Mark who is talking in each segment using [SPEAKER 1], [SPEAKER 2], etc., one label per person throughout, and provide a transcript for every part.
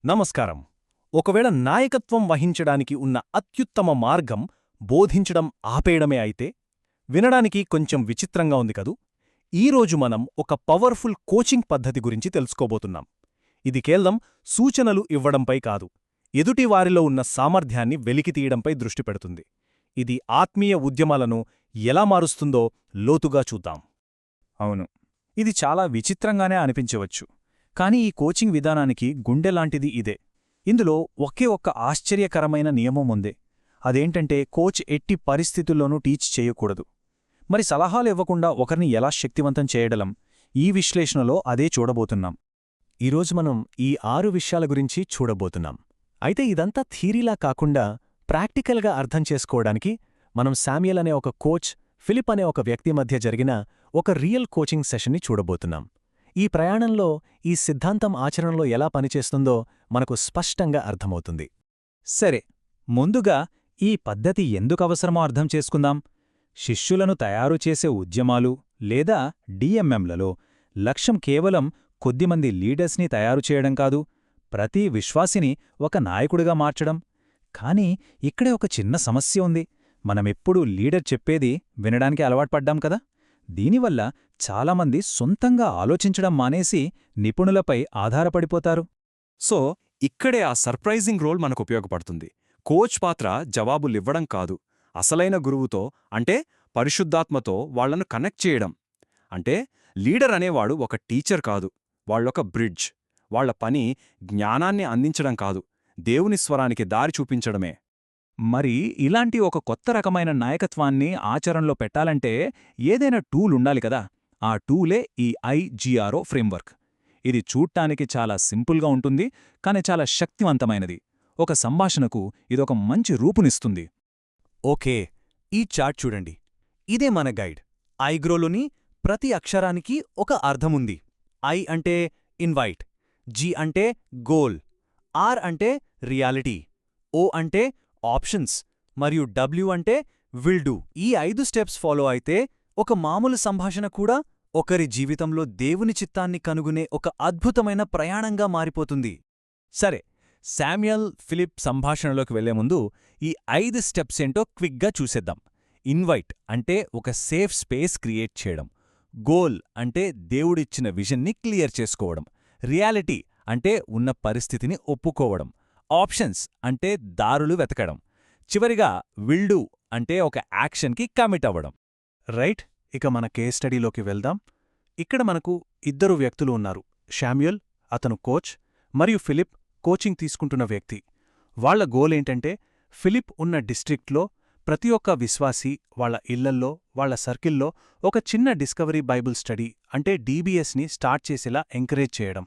[SPEAKER 1] నమస్కారం. ఒకవేళ నాయకత్వం వహించడానికి ఉన్న అత్యుత్తమ మార్గం బోధించడం ఆపేయడమే అయితే వినడానికి కొంచెం విచిత్రంగా ఉంది కదూ. ఈరోజు మనం ఒక పవర్ఫుల్ కోచింగ్ పద్ధతి గురించి తెలుసుకోబోతున్నాం. ఇది కేవలం సూచనలు ఇవ్వడంపై కాదు, ఎదుటివారిలో ఉన్న సామర్థ్యాన్ని వెలికితీయడంపై దృష్టి పెడుతుంది. ఇది ఆత్మీయ ఉద్యమాలను ఎలా మారుస్తుందో లోతుగా చూద్దాం.
[SPEAKER 2] అవును, ఇది చాలా విచిత్రంగానే అనిపించవచ్చు, కానీ ఈ కోచింగ్ విధానానికి గుండెలాంటిది ఇదే. ఇందులో ఒకే ఒక్క ఆశ్చర్యకరమైన నియమం ఉంది. అదేంటంటే కోచ్ ఎట్టి పరిస్థితుల్లోనూ టీచ్ చేయకూడదు. మరి సలహాలు ఇవ్వకుండా ఒకరిని ఎలా శక్తివంతం చేయడలం, ఈ విశ్లేషణలో అదే చూడబోతున్నాం.
[SPEAKER 1] ఈరోజు మనం ఈ 6 విషయాల గురించి చూడబోతున్నాం. అయితే ఇదంతా థీరీలా కాకుండా ప్రాక్టికల్గా అర్థం చేసుకోవడానికి మనం శామ్యుయల్ అనే ఒక కోచ్, ఫిలిప్ అనే ఒక వ్యక్తి మధ్య జరిగిన ఒక రియల్ కోచింగ్ సెషన్ని చూడబోతున్నాం. ఈ ప్రయాణంలో ఈ సిద్ధాంతం ఆచరణలో ఎలా పనిచేస్తుందో మనకు స్పష్టంగా అర్థమవుతుంది.
[SPEAKER 2] సరే, ముందుగా ఈ పద్ధతి ఎందుకవసరమో అర్థం చేసుకుందాం. శిష్యులను తయారుచేసే ఉద్యమాలు లేదా డిఎంఎంలలో లక్ష్యం కేవలం కొద్దిమంది లీడర్స్ని తయారుచేయడం కాదు, ప్రతి విశ్వాసిని ఒక నాయకుడిగా మార్చడం. కానీ ఇక్కడే ఒక చిన్న సమస్య ఉంది. మనమెప్పుడూ లీడర్ చెప్పేది వినడానికి అలవాటుపడ్డాం కదా. దీనివల్ల చాలామంది సొంతంగా ఆలోచించడం మానేసి నిపుణులపై ఆధారపడిపోతారు.
[SPEAKER 3] సో ఇక్కడే ఆ సర్ప్రైజింగ్ రోల్ మనకు ఉపయోగపడుతుంది. కోచ్ పాత్ర జవాబులివ్వడం కాదు, అసలైన గురువుతో అంటే పరిశుద్ధాత్మతో వాళ్లను కనెక్ట్ చేయడం. అంటే లీడర్ అనేవాడు ఒక టీచర్ కాదు, వాళ్ళొక బ్రిడ్జ్. వాళ్ల పని జ్ఞానాన్ని అందించడం కాదు, దేవుని స్వరానికి దారి చూపించడమే.
[SPEAKER 2] మరి ఇలాంటి ఒక కొత్త రకమైన నాయకత్వాన్ని ఆచరణలో పెట్టాలంటే ఏదైనా టూల్ ఉండాలి కదా. ఆ టూలే ఈ IGRO ఫ్రేమ్వర్క్. ఇది చూడ్డానికి చాలా సింపుల్గా ఉంటుంది, కానీ చాలా శక్తివంతమైనది. ఒక సంభాషణకు ఇదొక మంచి రూపునిస్తుంది.
[SPEAKER 1] ఓకే, ఈ చార్ట్ చూడండి. ఇదే మన గైడ్. ఐగ్రోలోని ప్రతి అక్షరానికి ఒక అర్థముంది. ఐ అంటే ఇన్వైట్, G అంటే గోల్, R అంటే రియాలిటీ, O అంటే ఆప్షన్స్ మరియు W అంటే విల్ డూ. ఈ 5 స్టెప్స్ ఫాలో అయితే ఒక మామూలు సంభాషణ కూడా ఒకరి జీవితంలో దేవుని చిత్తాన్ని కనుగొనే ఒక అద్భుతమైన ప్రయాణంగా మారిపోతుంది. సరే, శామ్యుయల్ ఫిలిప్ సంభాషణలోకి వెళ్లే ముందు ఈ 5 స్టెప్స్ ఏంటో క్విక్గా చూసేద్దాం. ఇన్వైట్ అంటే ఒక సేఫ్ స్పేస్ క్రియేట్ చేయడం. గోల్ అంటే దేవుడిచ్చిన విజన్ని క్లియర్ చేసుకోవడం. రియాలిటీ అంటే ఉన్న పరిస్థితిని ఒప్పుకోవడం. ఆప్షన్స్ అంటే దారులు వెతకడం. చివరిగా విల్ డూ అంటే ఒక యాక్షన్కి కమిట్ అవ్వడం. రైట్, ఇక మన కేస్ స్టడీలోకి వెళ్దాం. ఇక్కడ మనకు 2 వ్యక్తులు ఉన్నారు. శామ్యుయల్, అతను కోచ్, మరియు ఫిలిప్, కోచింగ్ తీసుకుంటున్న వ్యక్తి. వాళ్ల గోలేంటంటే ఫిలిప్ ఉన్న డిస్ట్రిక్ట్లో ప్రతి ఒక్క విశ్వాసీ వాళ్ల ఇళ్లల్లో, వాళ్ల సర్కిల్లో ఒక చిన్న డిస్కవరీ బైబుల్ స్టడీ అంటే DBSని స్టార్ట్ చేసేలా ఎంకరేజ్ చేయడం.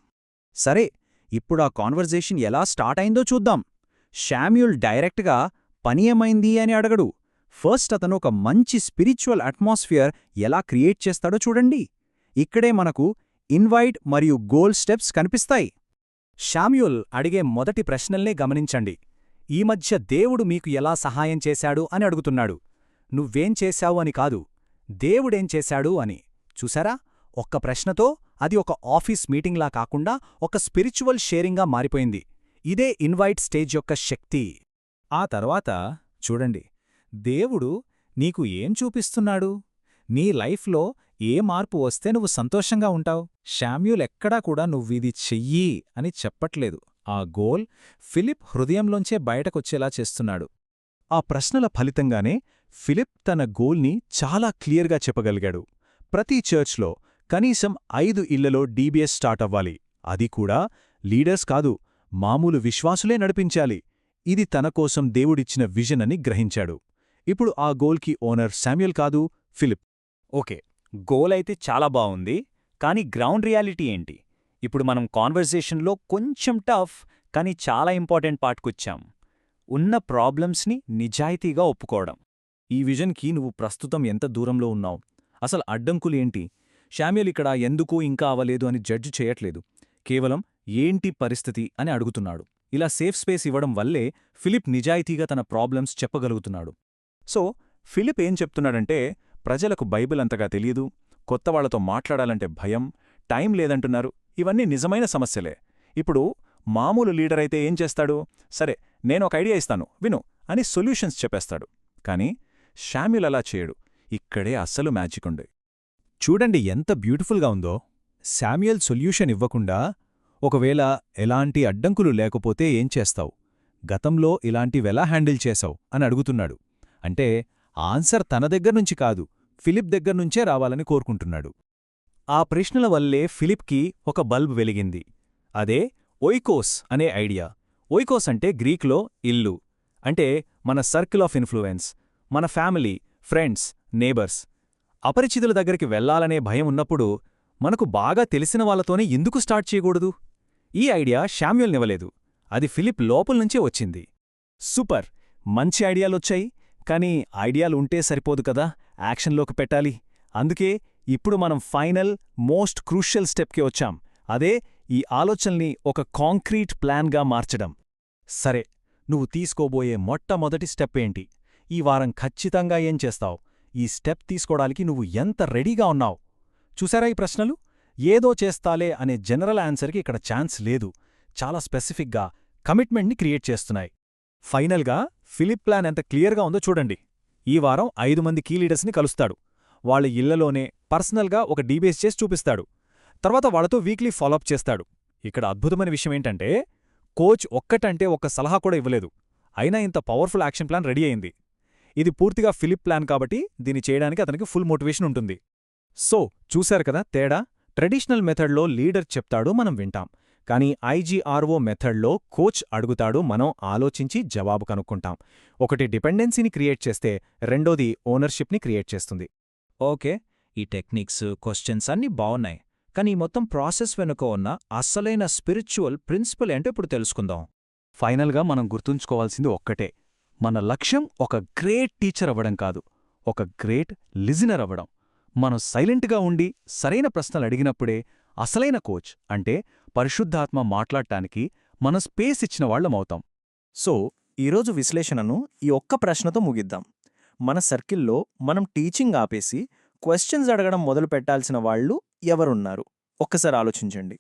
[SPEAKER 2] సరే, ఇప్పుడా కాన్వర్జేషన్ ఎలా స్టార్ట్ అయిందో చూద్దాం. శామ్యుయల్ డైరెక్ట్గా పని ఏమైంది అని అడగడు. ఫస్ట్ అతను ఒక మంచి స్పిరిచువల్ అట్మాస్ఫియర్ ఎలా క్రియేట్ చేస్తాడో చూడండి. ఇక్కడే మనకు ఇన్వైట్ మరియు గోల్ స్టెప్స్ కనిపిస్తాయి.
[SPEAKER 1] శామ్యుయల్ అడిగే మొదటి ప్రశ్నల్నే గమనించండి. ఈ మధ్య దేవుడు మీకు ఎలా సహాయం చేశాడు అని అడుగుతున్నాడు. నువ్వేం చేశావు అని కాదు, దేవుడేం చేశాడు అని. చూసారా, ఒక్క ప్రశ్నతో అది ఒక ఆఫీస్ మీటింగ్లా కాకుండా ఒక స్పిరిచువల్ షేరింగ్గా మారిపోయింది. ఇదే ఇన్వైట్ స్టేజ్ యొక్క శక్తి.
[SPEAKER 2] ఆ తర్వాత చూడండి, దేవుడు నీకు ఏం చూపిస్తున్నాడు, నీ లైఫ్లో ఏ మార్పు వస్తే నువ్వు సంతోషంగా ఉంటావు. శామ్యుయల్ ఎక్కడా కూడా నువ్విది చెయ్యి అని చెప్పట్లేదు. ఆ గోల్ ఫిలిప్ హృదయంలోంచే బయటకొచ్చేలా చేస్తున్నాడు.
[SPEAKER 1] ఆ ప్రశ్నల ఫలితంగానే ఫిలిప్ తన గోల్ని చాలా క్లియర్గా చెప్పగలిగాడు. ప్రతి చర్చ్లో కనీసం 5 ఇళ్లలో DBS స్టార్ట్ అవ్వాలి. అది కూడా లీడర్స్ కాదు, మామూలు విశ్వాసులే నడిపించాలి. ఇది తన కోసం దేవుడిచ్చిన విజన్ అని గ్రహించాడు. ఇప్పుడు ఆ గోల్కి ఓనర్ శామ్యుయల్ కాదు, ఫిలిప్.
[SPEAKER 2] ఓకే, గోల్ అయితే చాలా బావుంది, కానీ గ్రౌండ్ రియాలిటీ ఏంటి? ఇప్పుడు మనం కాన్వర్జేషన్లో కొంచెం టఫ్ కానీ చాలా ఇంపార్టెంట్ పార్ట్కొచ్చాం. ఉన్న ప్రాబ్లమ్స్ని నిజాయితీగా ఒప్పుకోవడం.
[SPEAKER 1] ఈ విజన్కి నువ్వు ప్రస్తుతం ఎంత దూరంలో ఉన్నావు, అసలు అడ్డంకులేంటి? శామ్యుయల్ ఇక్కడ ఎందుకు ఇంకా అవ్వలేదు అని జడ్జి చేయట్లేదు, కేవలం ఏంటి పరిస్థితి అని అడుగుతున్నాడు. ఇలా సేఫ్ స్పేస్ ఇవ్వడం వల్లే ఫిలిప్ నిజాయితీగా తన ప్రాబ్లమ్స్ చెప్పగలుగుతున్నాడు. సో ఫిలిప్ ఏం చెప్తున్నాడంటే, ప్రజలకు బైబిల్ అంతగా తెలియదు, కొత్తవాళ్లతో మాట్లాడాలంటే భయం, టైం లేదంటున్నారు. ఇవన్నీ నిజమైన సమస్యలే. ఇప్పుడు
[SPEAKER 2] మామూలు లీడర్ అయితే ఏం చేస్తాడు? సరే, నేను ఒక ఐడియా ఇస్తాను, విను అని సొల్యూషన్స్ చెప్పేస్తాడు. కానీ శామ్యూల్ అలా చేయడు. ఇక్కడే అస్సలు మ్యాజిక్ ఉంది. చూడండి ఎంత బ్యూటిఫుల్గా ఉందో. శామ్యూల్ సొల్యూషన్ ఇవ్వకుండా, ఒకవేళ ఎలాంటి అడ్డంకులు లేకపోతే ఏం చేస్తావు, గతంలో ఇలాంటివెలా హ్యాండిల్ చేశావు అని అడుగుతున్నాడు. అంటే ఆన్సర్ తన దగ్గర్నుంచి కాదు, ఫిలిప్ దగ్గర్నుంచే రావాలని కోరుకుంటున్నాడు. ఆ ప్రశ్నల వల్లే ఫిలిప్కి ఒక బల్బ్ వెలిగింది. అదే ఓయికోస్ అనే ఐడియా. ఓయికోస్ అంటే గ్రీక్లో ఇల్లు, అంటే మన సర్కిల్ ఆఫ్ ఇన్ఫ్లుయెన్స్, మన ఫ్యామిలీ, ఫ్రెండ్స్, నేబర్స్. అపరిచితుల దగ్గరికి వెళ్లాలనే భయం ఉన్నప్పుడు మనకు బాగా తెలిసిన వాళ్లతోనే ఎందుకు స్టార్ట్ చేయకూడదు? ఈ ఐడియా శామ్యూల్నివ్వలేదు, అది ఫిలిప్ లోపల్నుంచే వచ్చింది. సూపర్, మంచి ఐడియాలొచ్చాయి. కానీ ఐడియాలు ఉంటే సరిపోదు కదా, యాక్షన్లోకి పెట్టాలి. అందుకే ఇప్పుడు మనం ఫైనల్, మోస్ట్ క్రూషియల్ స్టెప్కి వచ్చాం. అదే ఈ ఆలోచనల్ని ఒక కాంక్రీట్ ప్లాన్గా మార్చడం. సరే, నువ్వు తీసుకోబోయే మొట్టమొదటి స్టెప్ ఏంటి? ఈ వారం ఖచ్చితంగా ఏం చేస్తావు? ఈ స్టెప్ తీసుకోవడానికి నువ్వు ఎంత రెడీగా ఉన్నావు? చూసారా ఈ ప్రశ్నలు? ఏదో చేస్తాలే అనే జనరల్ ఆన్సర్కి ఇక్కడ ఛాన్స్ లేదు. చాలా స్పెసిఫిక్గా కమిట్మెంట్ని క్రియేట్ చేస్తున్నాయి. ఫైనల్గా ఫిలిప్ ప్లాన్ ఎంత క్లియర్గా ఉందో చూడండి. ఈ వారం 5 మంది కీ లీడర్స్ని కలుస్తాడు. వాళ్ళ ఇళ్లలోనే పర్సనల్గా ఒక డీబేస్ చేసి చూపిస్తాడు. తర్వాత వాళ్లతో వీక్లీ ఫాలోఅప్ చేస్తాడు. ఇక్కడ అద్భుతమైన విషయమేంటంటే, కోచ్ ఒక్కటంటే ఒక్క సలహా కూడా ఇవ్వలేదు. అయినా ఇంత పవర్ఫుల్ యాక్షన్ ప్లాన్ రెడీ అయింది. ఇది పూర్తిగా ఫిలిప్ ప్లాన్ కాబట్టి దీన్ని చేయడానికి అతనికి ఫుల్ మోటివేషన్ ఉంటుంది. సో చూశారు కదా తేడా? ట్రెడిషనల్ మెథడ్లో లీడర్ చెప్తాడు, మనం వింటాం. కానీ ఐజీఆర్ఓ మెథడ్లో కోచ్ అడుగుతాడు, మనం ఆలోచించి జవాబు కనుక్కుంటాం. ఒకటి డిపెండెన్సీని క్రియేట్ చేస్తే రెండోది ఓనర్షిప్ని క్రియేట్ చేస్తుంది. ఓకే, ఈ టెక్నిక్స్, క్వశ్చన్స్ అన్నీ బావున్నాయి. కానీ ఈ మొత్తం ప్రాసెస్ వెనుక ఉన్న అస్సలైన స్పిరిచువల్ ప్రిన్సిపల్ ఏంటో ఇప్పుడు తెలుసుకుందాం. ఫైనల్గా మనం గుర్తుంచుకోవాల్సింది ఒక్కటే. మన లక్ష్యం ఒక గ్రేట్ టీచర్ అవ్వడం కాదు, ఒక గ్రేట్ లిజనర్ అవ్వడం. మనం సైలెంట్గా ఉండి సరైన ప్రశ్నలు అడిగినప్పుడే అసలైన కోచ్, అంటే పరిశుద్ధాత్మ మాట్లాడటానికి మనం స్పేస్ ఇచ్చిన వాళ్లమవుతాం.
[SPEAKER 4] సో ఈరోజు విశ్లేషణను ఈ ఒక్క ప్రశ్నతో ముగిద్దాం. మన సర్కిల్లో మనం టీచింగ్ ఆపేసి క్వశ్చన్స్ అడగడం మొదలు పెట్టాల్సిన వాళ్ళు ఎవరున్నారు? ఒక్కసారి ఆలోచించండి.